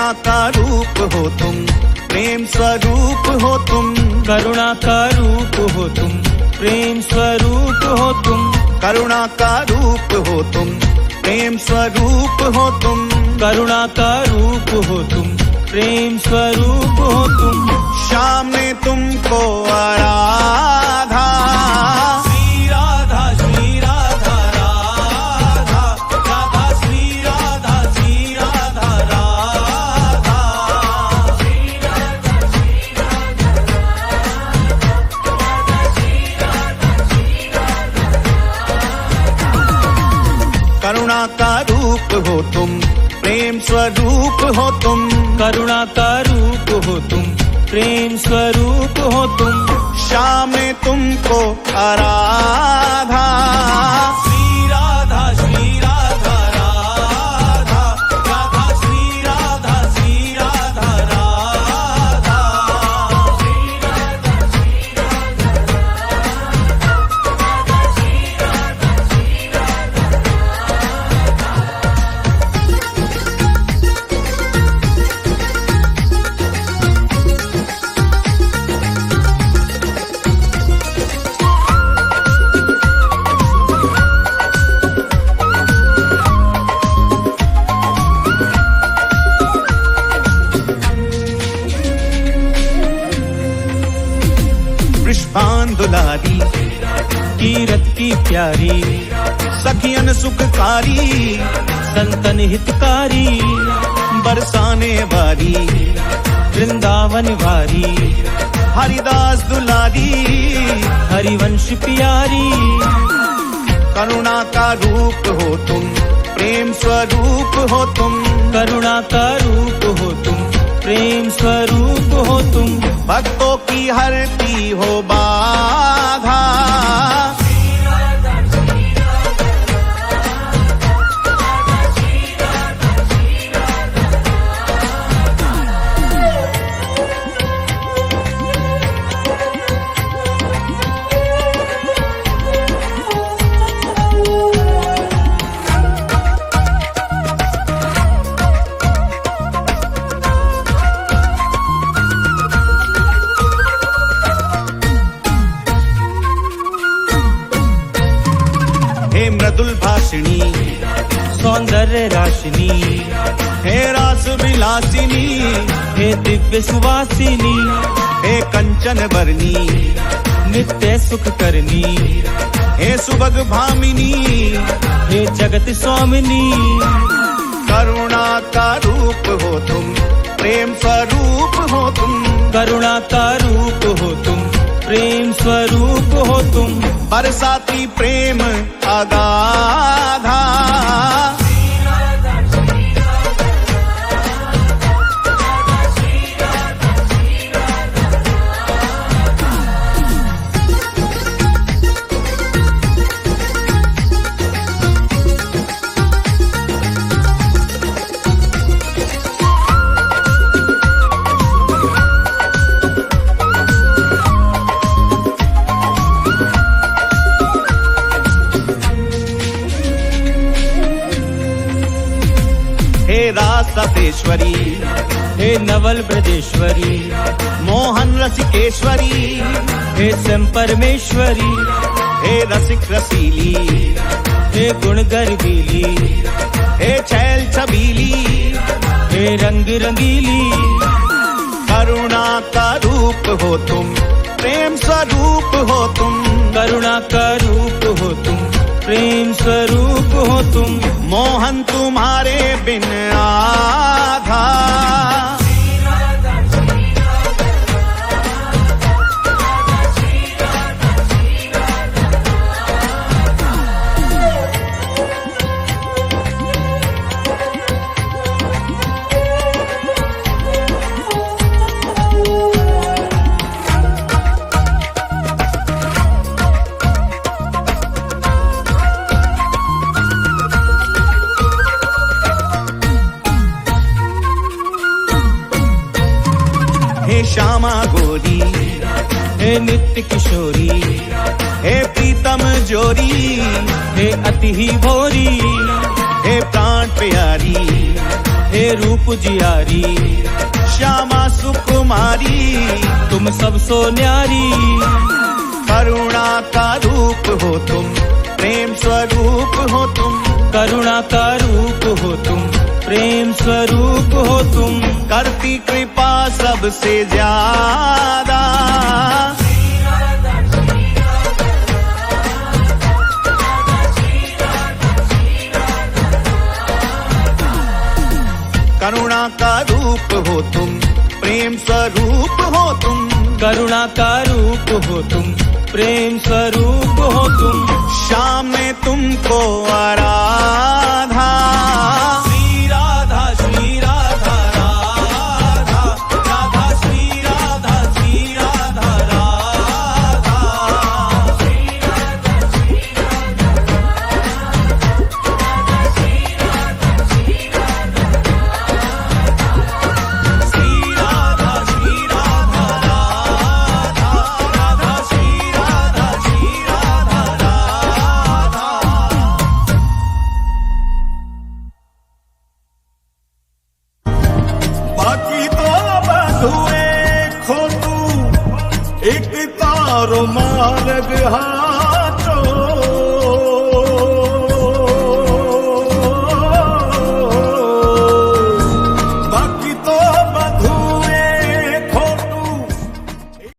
करुणा का रूप हो तुम, प्रेम स्वरूप हो तुम। करुणा का रूप हो तुम, प्रेम स्वरूप हो तुम। करुणा का रूप हो तुम, प्रेम स्वरूप हो तुम। करुणा का रूप हो तुम, प्रेम स्वरूप हो तुम। श्याम ने तुमको आराधा, श्री राधा श्री राधा राधा राधा, श्री राधा श्री राधा राधा। करुणा का रूप हो तुम, प्रेम स्वरूप हो तुम। करुणा का रूप हो तुम, प्रेम स्वरूप हो तुम। श्याम ने तुमको आराधा, श्री राधा श्री राधा राधा राधा, श्री राधा श्री राधा राधा। पुष्पांदुलारी कीरत की प्यारी, सखियन सुखकारी, संतन हितकारी, बरसाने वाली, वृंदावन वारी, हरिदास दुलारी, हरिवंश प्यारी। करुणा का रूप हो तुम, प्रेम स्वरूप हो तुम। करुणा का रूप हो तुम, प्रेम स्वरूप हो तुम। भक्तों की हरती हो बाधा, हे मृदुल भाषिणी, सौंदर्य राशिनी, हे रास विलासिनी, हे दिव्य सुवासिनी, हे कंचन वर्णी, नित्य सुख करनी, हे सुभग भामिनी, हे जगत स्वामिनी। करुणा का रूप हो तुम, प्रेम स्वरूप हो तुम। करुणा का रूप हो तुम, प्रेम स्वरूप हो तुम। बरसाती प्रेम अगाधा, हे रासतेश्वरी, हे नवल ब्रजेश्वरी, मोहन रसिकेश्वरी, हे सम परमेश्वरी, हे रसिक रसीली, हे गुण गर्वीली, हे छैल छबीली, हे रंग रंगीली। करुणा का रूप हो तुम, प्रेम स्वरूप हो तुम। करुणा का रूप हो तुम, प्रेम स्वरूप हो तुम। मोहन तुम्हारे बिन आधा, हे श्यामा गोरी, हे नित्य किशोरी, हे प्रीतम जोरी, हे अति ही भोरी, हे प्राण प्राण प्यारी, हे रूप जियारी, श्यामा सुकुमारी, तुम सब सो न्यारी। करुणा का रूप हो तुम, प्रेम स्वरूप हो तुम, करुणा का रूप हो तुम, प्रेम स्वरूप हो तुम, करती कृपा सबसे ज्यादा। करुणा का रूप हो तुम, प्रेम स्वरूप हो तुम, करुणा का रूप हो तुम, प्रेम स्वरूप हो तुम, श्याम ने तुमको आराधा। श्री राधा श्री राधा राधा, राधा श्री राधा राधा, श्री राधा श्री राधा राधा, राधा श्री राधा राधा। बाकी तो बंधुए खो तू, एक तारो मार्ग हा